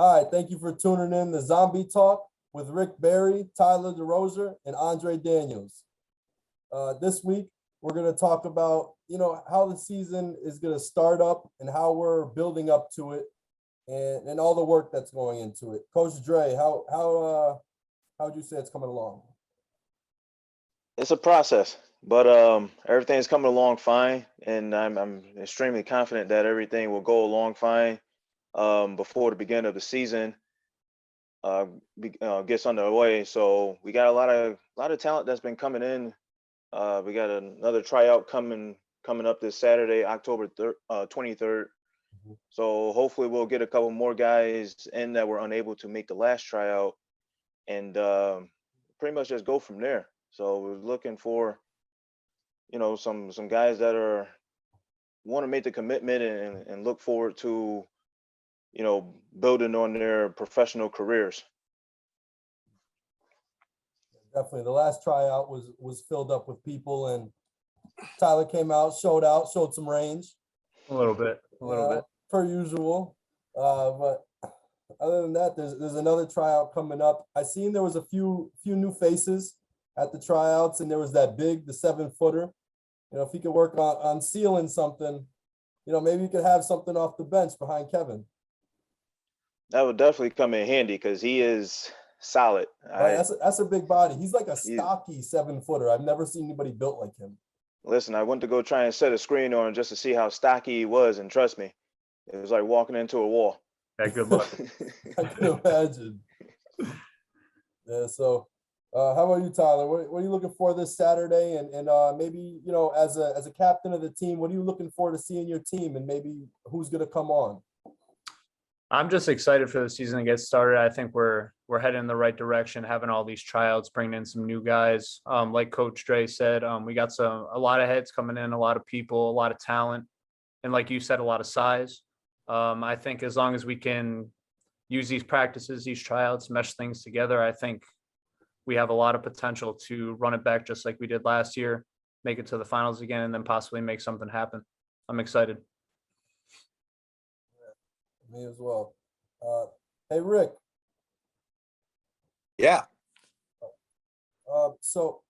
Hi, thank you for tuning in to Zombie Talk with Rick Barry, Tyler-Desrosiers, and Andre Daniels. This week, we're going to talk about, how the season is going to start up and how we're building up to it and all the work that's going into it. Coach Dre, how would you say it's coming along? It's a process, but everything's coming along fine, and I'm extremely confident that everything will go along fine before the beginning of the season gets underway. So we got a lot of talent that's been coming in. We got another tryout coming up this Saturday, October 23rd. So hopefully we'll get a couple more guys in that were unable to make the last tryout, and pretty much just go from there. So we're looking for, some guys that want to make the commitment and look forward to, building on their professional careers. Definitely. The last tryout was filled up with people, and Tyler came out, showed some range. A little bit. Per usual. But other than that, there's another tryout coming up. I seen there was a few new faces at the tryouts, and there was that the 7-footer. If he could work on sealing something, maybe he could have something off the bench behind Kevin. That would definitely come in handy because he is solid. Right, that's a big body. He's like a stocky 7-footer. I've never seen anybody built like him. Listen, I went to go try and set a screen on him just to see how stocky he was, and trust me, it was like walking into a wall. Yeah, good luck. I can imagine. Yeah, so how about you, Tyler? What are you looking for this Saturday? And maybe, as a captain of the team, what are you looking for to see in your team, and maybe who's going to come on? I'm just excited for the season to get started. I think we're heading in the right direction, having all these tryouts, bringing in some new guys. Like Coach Dre said, we got a lot of heads coming in, a lot of people, a lot of talent, and like you said, a lot of size. I think as long as we can use these practices, these tryouts, mesh things together, I think we have a lot of potential to run it back just like we did last year, make it to the finals again, and then possibly make something happen. I'm excited. Me as well. Hey, Rick. Yeah. So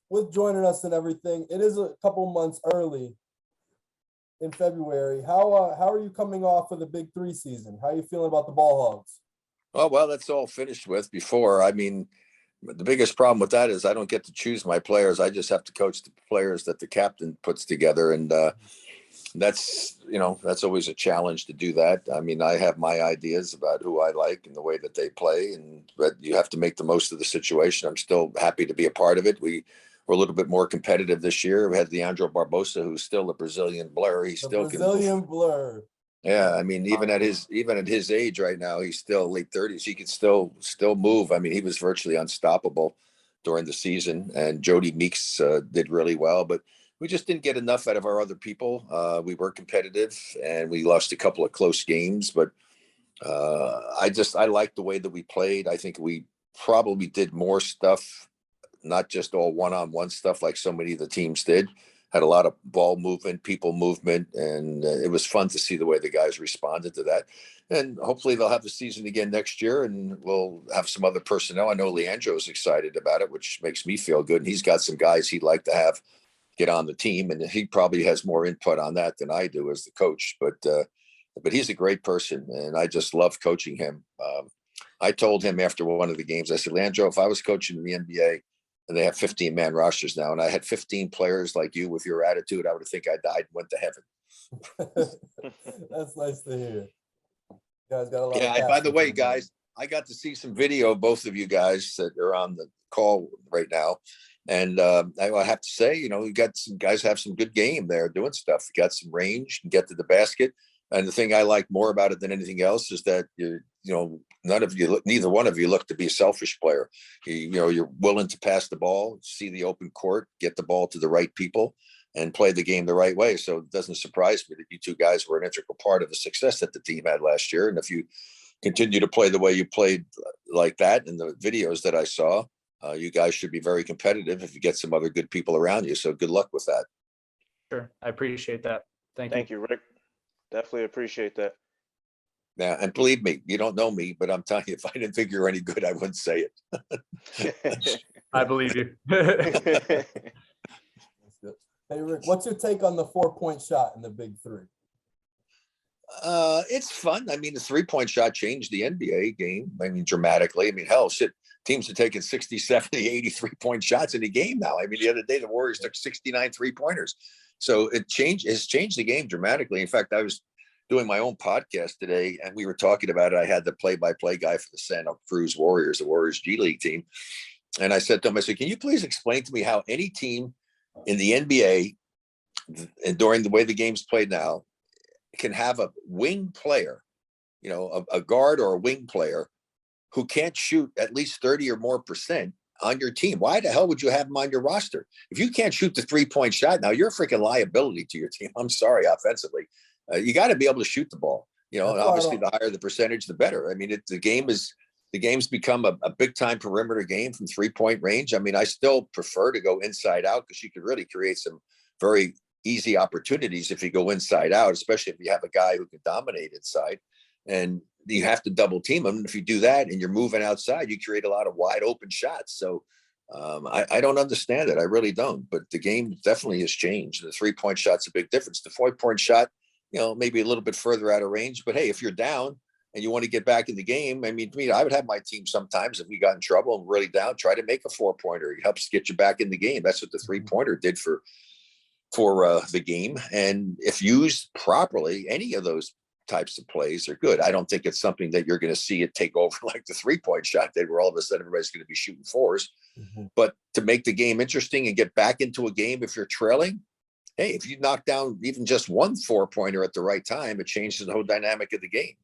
with joining us and everything, it is a couple months early in February. How are you coming off of the Big 3 season? How are you feeling about the Ball Hogs? Oh, well, that's all finished with before. I mean, the biggest problem with that is I don't get to choose my players. I just have to coach the players that the captain puts together. And that's always a challenge to do that. I mean, I have my ideas about who I like and the way that they play, but you have to make the most of the situation. I'm still happy to be a part of it. We're a little bit more competitive this year. We had Leandro Barbosa, who's still a Brazilian blur. Brazilian blur. Yeah, I mean, even at his age right now, he's still late 30s. He could still move. I mean, he was virtually unstoppable during the season, and Jody Meeks did really well, but we just didn't get enough out of our other people. We were competitive, and we lost a couple of close games, but I like the way that we played. I think we probably did more stuff, not just all one-on-one stuff like so many of the teams did. Had a lot of ball movement, people movement, and it was fun to see the way the guys responded to that. And hopefully they'll have the season again next year, and we'll have some other personnel. I know Leandro's excited about it, which makes me feel good. And he's got some guys he'd like to have get on the team, and he probably has more input on that than I do as the coach. But he's a great person, and I just love coaching him. I told him after one of the games, I said, Leandro, if I was coaching in the NBA, and they have 15-man rosters now, and I had 15 players like you with your attitude, I would think I died and went to heaven. That's nice to hear. You guys got a lot. Yeah. By the way, guys, I got to see some video of both of you guys that are on the call right now. And I have to say, you got some guys have some good game there doing stuff. You got some range, and get to the basket. And the thing I like more about it than anything else is that neither one of you look to be a selfish player. You're willing to pass the ball, see the open court, get the ball to the right people, and play the game the right way. So it doesn't surprise me that you two guys were an integral part of the success that the team had last year. And if you continue to play the way you played like that in the videos that I saw, you guys should be very competitive if you get some other good people around you. So good luck with that. Sure. I appreciate that. Thank you. Thank you, Rick. Definitely appreciate that. Yeah, and believe me, you don't know me, but I'm telling you, if I didn't think you were any good, I wouldn't say it. I believe you. That's good. Hey, Rick, what's your take on the 4-point shot in the Big Three? It's fun. I mean, the 3-point shot changed the NBA game. I mean, dramatically. I mean, hell, shit, teams are taking 60, 70, 83 point shots in a game now. I mean, the other day, the Warriors took 69 3-pointers. So it's changed the game dramatically. In fact, I was doing my own podcast today and we were talking about it. I had the play-by-play guy for the Santa Cruz Warriors, the Warriors G League team. And I said to him, I said, can you please explain to me how any team in the NBA and during the way the game's played now can have a wing player, a guard or a wing player who can't shoot at least 30 or more % on your team? Why the hell would you have him on your roster? If you can't shoot the 3-point shot, now you're a freaking liability to your team. I'm sorry, offensively. You got to be able to shoot the ball, and obviously the higher the percentage, the better. I mean, the game's become a big time perimeter game from 3-point range. I mean, I still prefer to go inside out because you could really create some very easy opportunities if you go inside out, especially if you have a guy who can dominate inside. And you have to double team him. If you do that and you're moving outside, you create a lot of wide open shots. So I don't understand it. I really don't. But the game definitely has changed. The 3-point shot's a big difference. The 4-point shot, maybe a little bit further out of range. But hey, if you're down and you want to get back in the game, I mean, to me, I would have my team sometimes if we got in trouble and really down, try to make a 4-pointer. It helps get you back in the game. That's what the 3-pointer did for the game. And if used properly, any of those types of plays are good. I don't think it's something that you're going to see it take over like the 3-point shot did, where all of a sudden everybody's going to be shooting 4s. But to make the game interesting and get back into a game if you're trailing, hey, if you knock down even just one 4-pointer at the right time, it changes the whole dynamic of the game.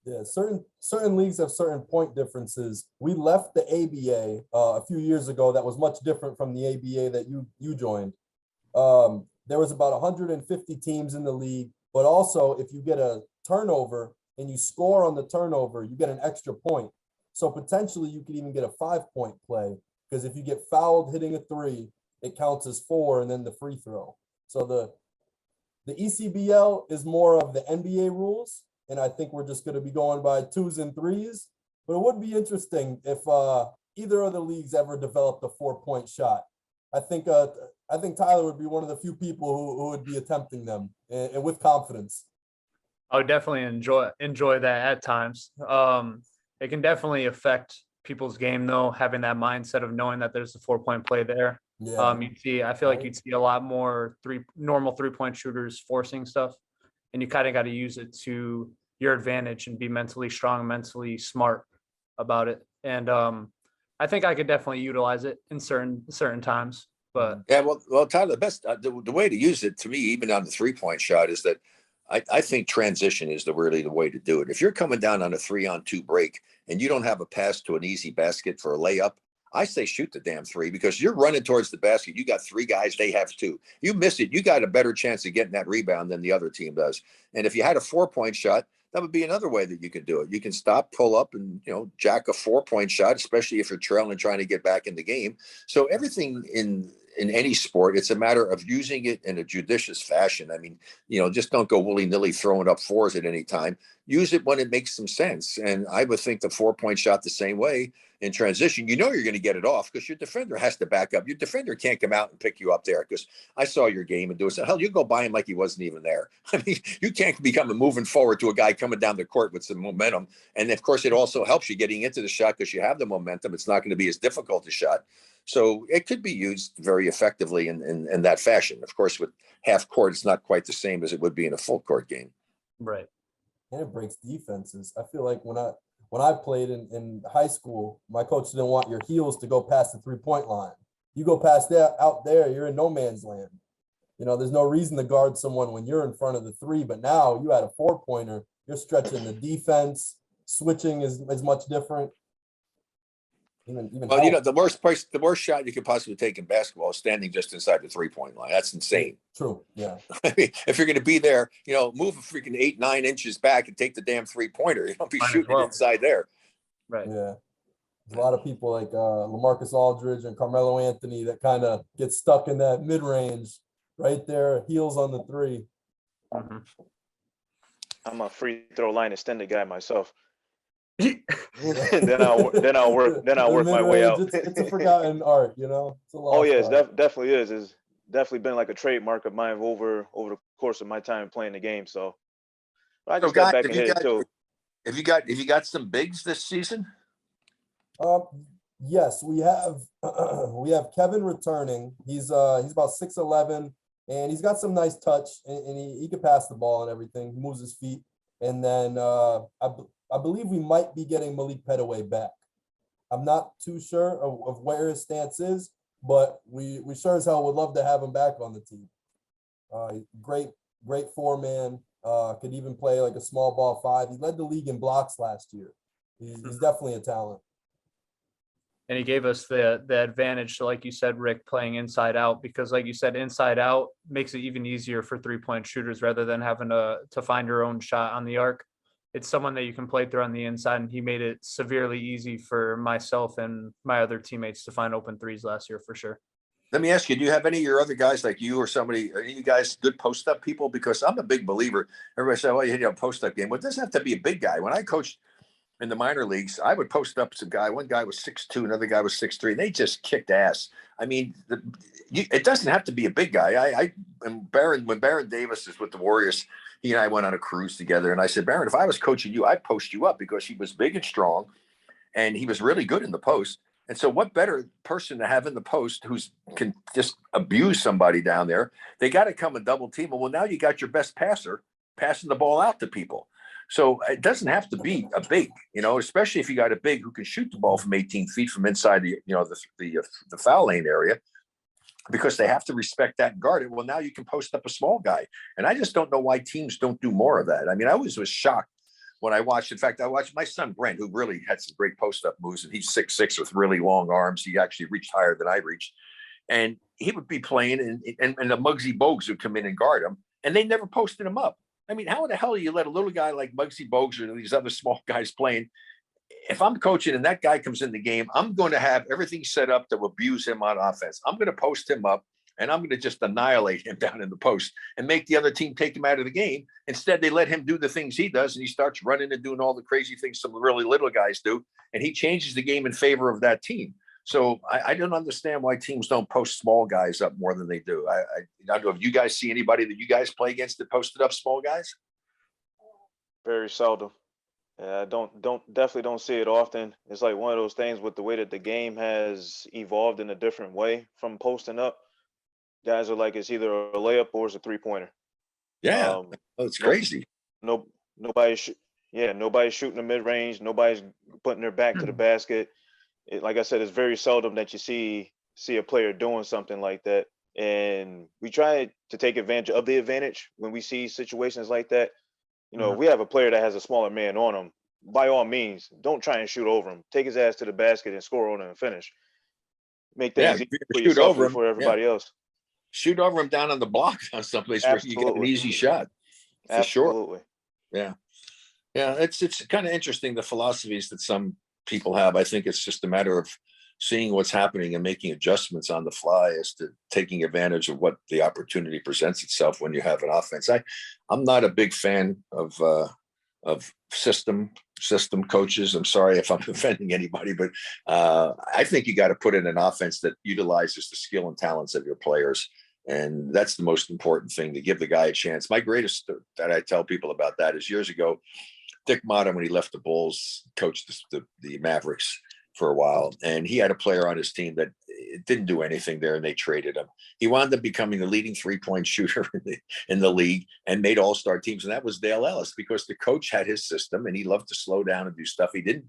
Yeah, certain leagues have certain point differences. We left the ABA a few years ago. That was much different from the ABA that you joined. There was about 150 teams in the league, but also if you get a turnover and you score on the turnover, you get an extra point. So potentially you could even get a 5-point play, because if you get fouled hitting a 3, it counts as 4 and then the free throw. So the ECBL is more of the NBA rules. And I think we're just going to be going by 2s and 3s. But it would be interesting if either of the leagues ever developed a 4-point shot. I think Tyler would be one of the few people who would be attempting them and with confidence. I would definitely enjoy that at times. It can definitely affect people's game, though, having that mindset of knowing that there's a 4-point play there. Yeah. I feel like you'd see a lot more normal 3-point shooters forcing stuff. And you kind of got to use it to your advantage and be mentally strong, mentally smart about it. And I think I could definitely utilize it in certain times. But yeah, well, Tyler, the way to use it, to me, even on the 3-point shot, is that I think transition is really the way to do it. If you're coming down on a 3-on-2 break and you don't have a pass to an easy basket for a layup, I say shoot the damn 3, because you're running towards the basket. You got 3 guys, they have 2. You miss it, you got a better chance of getting that rebound than the other team does. And if you had a 4-point shot, that would be another way that you could do it. You can stop, pull up, and jack a 4-point shot, especially if you're trailing and trying to get back in the game. So everything in any sport, it's a matter of using it in a judicious fashion. I mean, just don't go willy-nilly throwing up 4s at any time. Use it when it makes some sense. And I would think the 4-point shot the same way. In transition, you're going to get it off because your defender has to back up. Your defender can't come out and pick you up there, because I saw your game and do it. So hell, you go by him like he wasn't even there. I mean, you can't become a moving forward to a guy coming down the court with some momentum. And of course, it also helps you getting into the shot because you have the momentum. It's not going to be as difficult a shot. So it could be used very effectively in that fashion. Of course, with half court, it's not quite the same as it would be in a full court game. Right. And it breaks defenses. I feel like when I played in high school, my coach didn't want your heels to go past the 3-point line. You go past that out there, you're in no man's land. There's no reason to guard someone when you're in front of the 3. But now you had a 4-pointer, you're stretching the defense. Switching is much different. Even well, the worst shot you could possibly take in basketball is standing just inside the 3-point line. That's insane. True. Yeah. I mean, if you're going to be there, move a freaking 8-9 inches back and take the damn 3-pointer. You don't be shooting it inside there. Right. Yeah. There's a lot of people like LaMarcus Aldridge and Carmelo Anthony that kind of get stuck in that mid-range right there, heels on the 3. Mm-hmm. I'm a free throw line extended guy myself. The Then I'll work my way mid-range, out. it's a forgotten art, you know. It's a Oh lost yeah, art. definitely is. It's definitely been like a trademark of mine over the course of my time playing the game. So I So just got guys, back and hit it too. have you got some bigs this season? Um, yes, we have we have Kevin returning. He's about 6'11", and he's got some nice touch, and he can pass the ball and everything. He moves his feet. And then I believe we might be getting Malik Petaway back. I'm not too sure of where his stance is, but we sure as hell would love to have him back on the team. Great four-man. Could even play like a small ball five. He led the league in blocks last year. He's definitely a talent. And he gave us the advantage to, like you said, Rick, playing inside out, because like you said, inside out makes it even easier for 3-point shooters rather than having to find your own shot on the arc. It's someone that you can play through on the inside, and he made it severely easy for myself and my other teammates to find open threes last year for sure. Let me ask you, do you have any of your other guys like you or somebody, are you guys good post-up people? Because I'm a big believer. Everybody said, well, you hit a post-up game. Well, it doesn't have to be a big guy. When I coached in the minor leagues, I would post up some guy. One guy was 6'2", another guy was 6'3", and they just kicked ass. I mean, it doesn't have to be a big guy. When Baron Davis is with the Warriors, he and I went on a cruise together, and I said, Baron, if I was coaching you, I'd post you up, because he was big and strong, and he was really good in the post. And so what better person to have in the post who's can just abuse somebody down there? They got to come and double team. Well, now you got your best passer passing the ball out to people. So it doesn't have to be a big, especially if you got a big who can shoot the ball from 18 feet from inside the foul lane area, because they have to respect that and guard it. Well, now you can post up a small guy. And I just don't know why teams don't do more of that. I mean, I always was shocked when I watched my son Brent, who really had some great post-up moves, and he's 6'6" with really long arms. He actually reached higher than I reached. And he would be playing, and the Muggsy Bogues would come in and guard him, and they never posted him up. I mean, how the hell do you let a little guy like Muggsy Bogues or these other small guys playing? If I'm coaching and that guy comes in the game, I'm going to have everything set up to abuse him on offense. I'm going to post him up, and I'm going to just annihilate him down in the post and make the other team take him out of the game. Instead, they let him do the things he does, and he starts running and doing all the crazy things some really little guys do, and he changes the game in favor of that team. So I don't understand why teams don't post small guys up more than they do. I don't know if you guys see anybody that you guys play against that posted up small guys. Very seldom. Yeah, I definitely don't see it often. It's like one of those things with the way that the game has evolved in a different way from posting up. Guys are like, it's either a layup or it's a 3-pointer. Yeah, it's crazy. Nobody's shooting the mid range. Nobody's putting their back to the basket. Like I said, it's very seldom that you see a player doing something like that. And we try to take advantage of the advantage when we see situations like that. If we have a player that has a smaller man on him, by all means, don't try and shoot over him. Take his ass to the basket and score on him and finish. Make things easy for yourself and for everybody else. Shoot over him down on the block on someplace where you get an easy shot. For Absolutely. Sure. Yeah. It's kind of interesting, the philosophies that some people have. I think it's just a matter of seeing what's happening and making adjustments on the fly as to taking advantage of what the opportunity presents itself when you have an offense. I'm not a big fan of system coaches. I'm sorry if I'm offending anybody, but I think you got to put in an offense that utilizes the skill and talents of your players. And that's the most important thing, to give the guy a chance. My greatest that I tell people about that is years ago, Dick Motta, when he left the Bulls, coached the Mavericks for a while, and he had a player on his team that didn't do anything there, and they traded him. He wound up becoming the leading 3-point shooter in the league and made all-star teams, and that was Dale Ellis, because the coach had his system, and he loved to slow down and do stuff. He didn't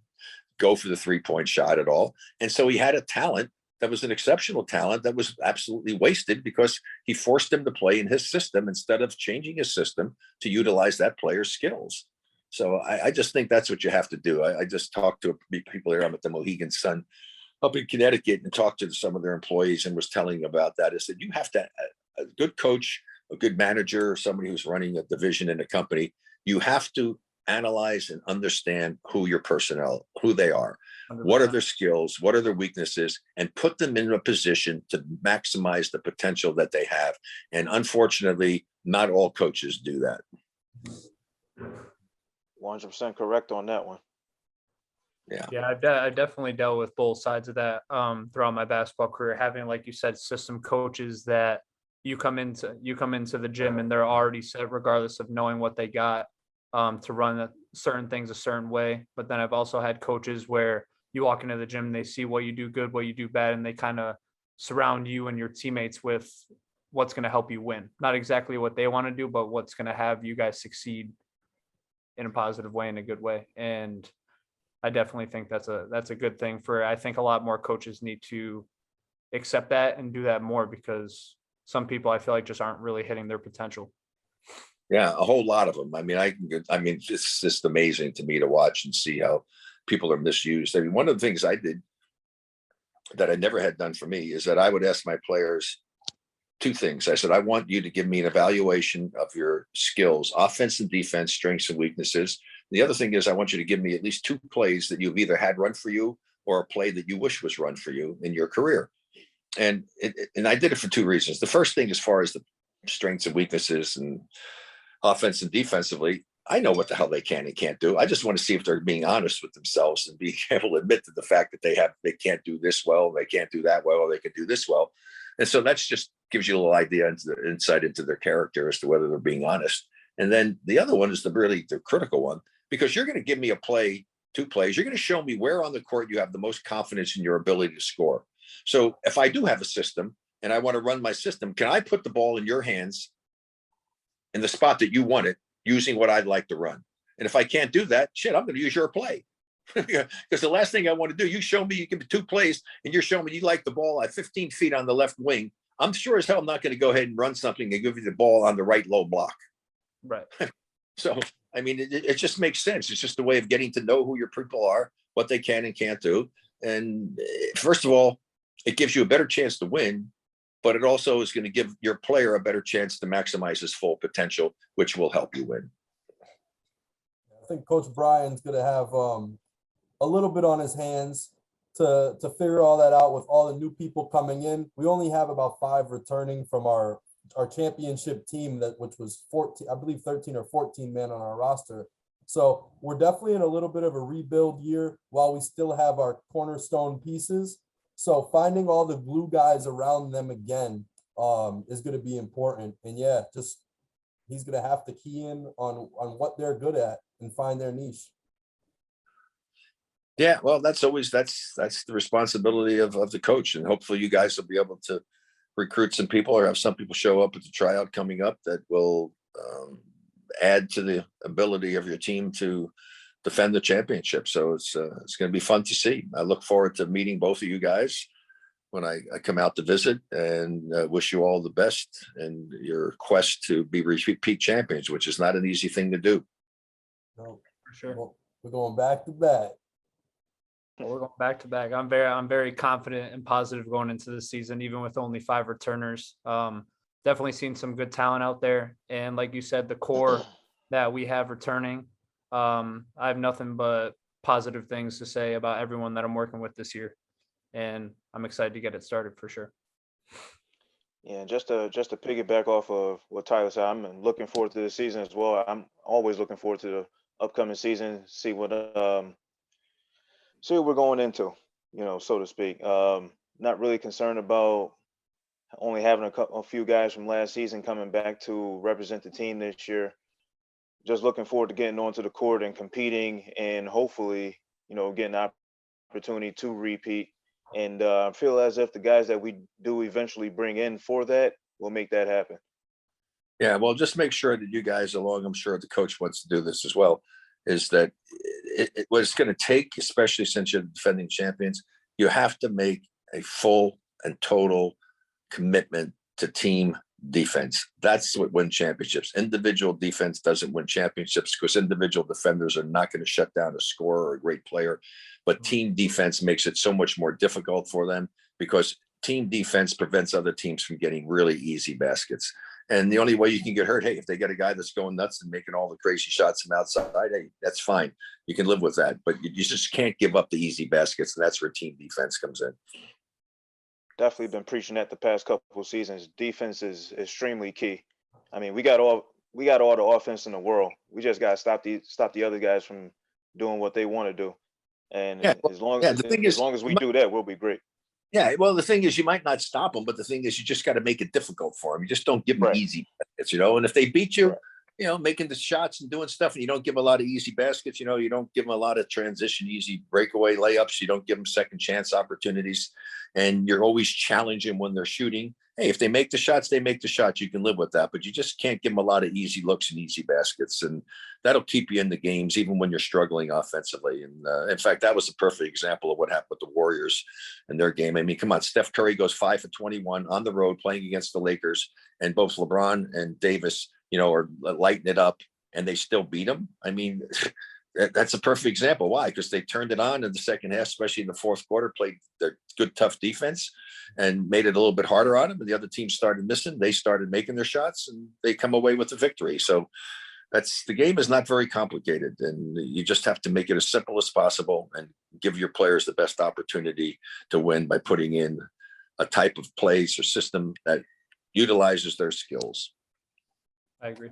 go for the 3-point shot at all, and so he had a talent that was an exceptional talent that was absolutely wasted because he forced him to play in his system instead of changing his system to utilize that player's skills. So I just think that's what you have to do. I just talked to people here. I'm at the Mohegan Sun up in Connecticut and talked to some of their employees and was telling them about that. I said, you have to, a good coach, a good manager, or somebody who's running a division in a company, you have to analyze and understand who your personnel, who they are, 100%. What are their skills, what are their weaknesses, and put them in a position to maximize the potential that they have. And unfortunately, not all coaches do that. 100% correct on that one. Yeah, I definitely dealt with both sides of that throughout my basketball career. Having, like you said, system coaches that you come into the gym and they're already set, regardless of knowing what they got, to run certain things a certain way. But then I've also had coaches where you walk into the gym and they see what you do good, what you do bad, and they kind of surround you and your teammates with what's going to help you win. Not exactly what they want to do, but what's going to have you guys succeed in a positive way, in a good way. And I definitely think that's a good thing. I think a lot more coaches need to accept that and do that more, because some people I feel like just aren't really hitting their potential. Yeah, a whole lot of them. I mean, it's just amazing to me to watch and see how people are misused. I mean, one of the things I did that I never had done for me is that I would ask my players two things. I said, I want you to give me an evaluation of your skills, offense and defense, strengths and weaknesses. The other thing is I want you to give me at least two plays that you've either had run for you or a play that you wish was run for you in your career. And I did it for two reasons. The first thing, as far as the strengths and weaknesses and offense and defensively, I know what the hell they can and can't do. I just want to see if they're being honest with themselves and being able to admit to the fact that they can't do this well, they can't do that well, or they can do this well. And so that's just gives you a little idea into the insight into their character as to whether they're being honest. And then the other one is the critical one, because you're going to give me a play, two plays. You're going to show me where on the court you have the most confidence in your ability to score. So if I do have a system and I want to run my system, can I put the ball in your hands in the spot that you want it, using what I'd like to run? And if I can't do that, shit, I'm going to use your play. Because the last thing I want to do, you show me, you give me two plays and you're showing me you like the ball at 15 feet on the left wing. I'm sure as hell I'm not going to go ahead and run something and give you the ball on the right low block. Right. So, I mean, it just makes sense. It's just a way of getting to know who your people are, what they can and can't do. And first of all, it gives you a better chance to win, but it also is going to give your player a better chance to maximize his full potential, which will help you win. I think Coach Brian's going to have a little bit on his hands to figure all that out with all the new people coming in. We only have about 5 returning from our championship team, which was 14, I believe 13 or 14 men on our roster. So we're definitely in a little bit of a rebuild year while we still have our cornerstone pieces. So finding all the glue guys around them again is going to be important. And yeah, just he's going to have to key in on what they're good at and find their niche. Yeah, well, that's the responsibility of the coach, and hopefully you guys will be able to recruit some people or have some people show up at the tryout coming up that will add to the ability of your team to defend the championship. So it's going to be fun to see. I look forward to meeting both of you guys when I come out to visit, and wish you all the best in your quest to be repeat champions, which is not an easy thing to do. No, For sure. we're going back to back. We're going back to back. I'm very confident and positive going into the season, even with only 5 returners. Definitely seen some good talent out there. And like you said, the core that we have returning, I have nothing but positive things to say about everyone that I'm working with this year. And I'm excited to get it started for sure. Yeah, just to piggyback off of what Tyler said, I'm looking forward to the season as well. I'm always looking forward to the upcoming season, see what we're going into, so to speak. Not really concerned about only having a few guys from last season coming back to represent the team this year. Just looking forward to getting onto the court and competing, and hopefully, getting an opportunity to repeat. And I feel as if the guys that we do eventually bring in for that will make that happen. Yeah, well, just make sure that you guys, I'm sure the coach wants to do this as well, is that what it's going to take, especially since you're the defending champions, you have to make a full and total commitment to team defense. That's what wins championships. Individual defense doesn't win championships because individual defenders are not going to shut down a scorer or a great player. But team defense makes it so much more difficult for them, because team defense prevents other teams from getting really easy baskets. And the only way you can get hurt, hey, if they get a guy that's going nuts and making all the crazy shots from outside, hey, that's fine. You can live with that. But you just can't give up the easy baskets. And that's where team defense comes in. Definitely been preaching that the past couple of seasons. Defense is extremely key. I mean, we got we got all the offense in the world. We just got to stop the other guys from doing what they want to do. And Yeah, well, as long the thing as is, long as we do that, we'll be great. yeah, well, the thing is, you might not stop them, but the thing is, you just got to make it difficult for them. You just don't give them Right. easy baskets, and if they beat you, Right. making the shots and doing stuff, and you don't give them a lot of easy baskets, you don't give them a lot of transition, easy breakaway layups. You don't give them second chance opportunities, and you're always challenging when they're shooting. Hey, if they make the shots, they make the shots. You can live with that, but you just can't give them a lot of easy looks and easy baskets, and that'll keep you in the games even when you're struggling offensively. And in fact, that was the perfect example of what happened with the Warriors in their game. I mean, come on, Steph Curry goes 5 for 21 on the road playing against the Lakers, and both LeBron and Davis, are lighting it up, and they still beat them. I mean, that's a perfect example. Why? Because they turned it on in the second half, especially in the fourth quarter, played their good, tough defense and made it a little bit harder on them. And the other team started missing. They started making their shots, and they come away with the victory. So the game is not very complicated, and you just have to make it as simple as possible and give your players the best opportunity to win by putting in a type of plays or system that utilizes their skills. I agree.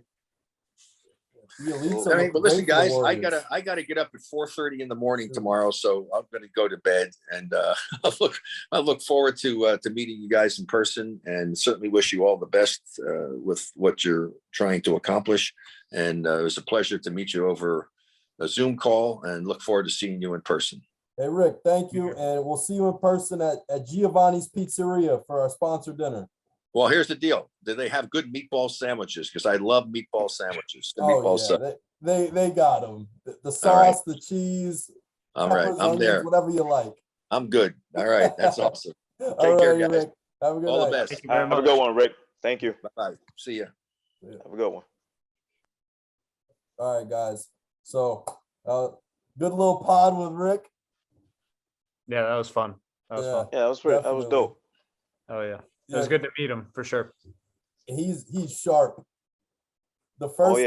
The elites All are right, but looking listen, great for the guys, Warriors. I gotta get up at 4:30 in the morning tomorrow, so I'm gonna go to bed. And I look forward to meeting you guys in person, and certainly wish you all the best with what you're trying to accomplish. And it was a pleasure to meet you over a Zoom call, and look forward to seeing you in person. Hey, Rick, thank you. And we'll see you in person at Giovanni's Pizzeria for our sponsor dinner. Well, here's the deal. Do they have good meatball sandwiches? Because I love meatball sandwiches. The meatball yeah, they got them. The sauce, right. the cheese, All right, peppers, I'm onions, there. whatever you like. I'm good. All right, that's awesome. All care, right, guys. Rick. Have a good All night. the best. Thank you very Have a much. good one, Rick. Thank you. Bye-bye. See ya. Have a good one. All right, guys. So, good little pod with Rick. Yeah, that was fun. That was fun. Yeah, that was Definitely. dope. Oh yeah. It was good to meet him for sure. He's sharp. The first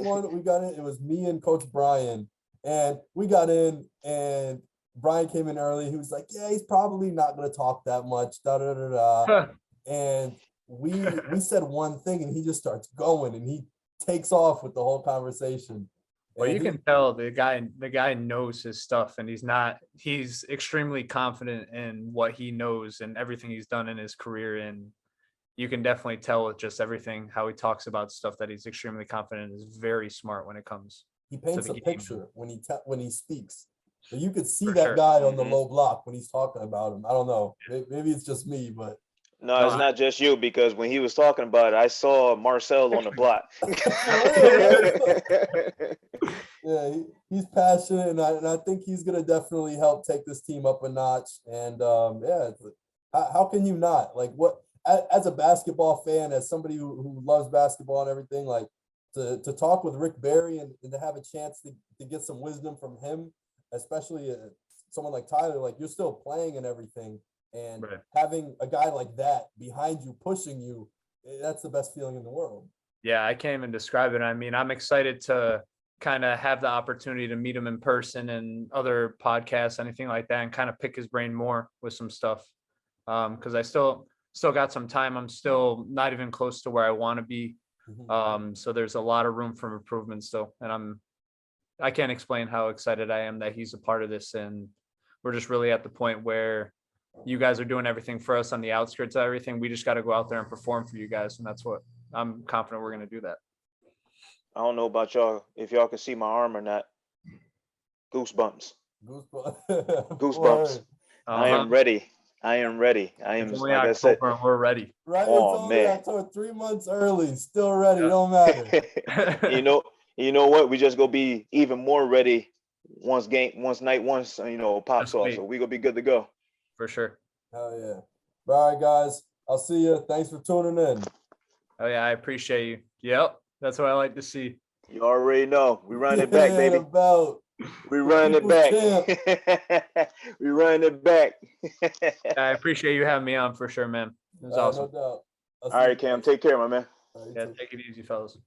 one we got in, it was me and Coach Brian, and we got in, and Brian came in early. He was like, "Yeah, he's probably not going to talk that much." Da da da da. And we said one thing, and he just starts going, and he takes off with the whole conversation. Well, And you can tell the guy knows his stuff, and he's extremely confident in what he knows and everything he's done in his career. And you can definitely tell with just everything, how he talks about stuff, that he's extremely confident and is very smart when it comes. he paints the a game. picture when he speaks. So you could see For that sure. guy on the Mhm. low block when he's talking about him. I don't know. Maybe it's just me, but No, it's not just you, because when he was talking about it, I saw Marcel on the block. yeah, he's passionate, and I think he's gonna definitely help take this team up a notch. And how can you not, like, what as a basketball fan, as somebody who loves basketball and everything, like to talk with Rick Barry and to have a chance to get some wisdom from him, especially someone like Tyler, like, you're still playing and everything, and Right. having a guy like that behind you pushing you, that's the best feeling in the world. Yeah, I can't even describe it. I mean, I'm excited to kind of have the opportunity to meet him in person and other podcasts, anything like that, and kind of pick his brain more with some stuff. Because I still got some time. I'm still not even close to where I want to be. Mhm. So there's a lot of room for improvement still. And I can't explain how excited I am that he's a part of this. And we're just really at the point where you guys are doing everything for us on the outskirts of everything. We just got to go out there and perform for you guys. And that's what I'm confident we're going to do that. I don't know about y'all, if y'all can see my arm or not. Goosebumps. Goosebumps. I am ready. I am ready. I am, It's only like I said. October and we're ready. Right, Oh, it's only man. October, 3 months early, still ready, Yeah. don't matter. you know what? We just gonna be even more ready once night one, pops Just off. wait. So we gonna be good to go. For sure. Hell yeah. All right, guys, I'll see you. Thanks for tuning in. Oh yeah, I appreciate you. Yep, that's what I like to see. You already know. We running it back, baby. We running it back. We running it back. I appreciate you having me on for sure, man. It was awesome. No doubt. All right, Cam. Take care, my man. All right, Yeah, take it easy, fellas.